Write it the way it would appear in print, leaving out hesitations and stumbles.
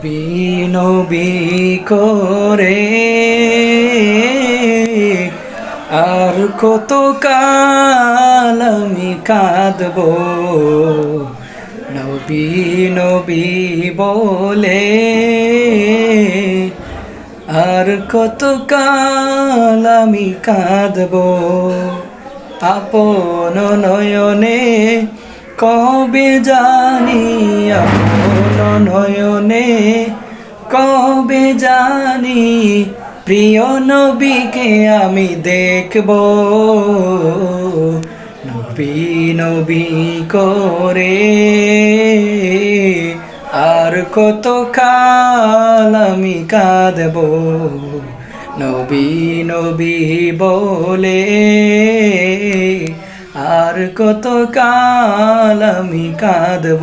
নবী নবী করে আর কত কাল আমি কাঁদব, নবী নবী বলে আর কত কাল আমি কাঁদব। আপন নয়নে কবে জানি, আপন নয়নে কবে জানি প্রিয় নবীকে আমি দেখব, নবী নবী করে আর কত কাল আমি কাঁদব, নবী নবী বলে আর কত কাল আমি কাঁদব।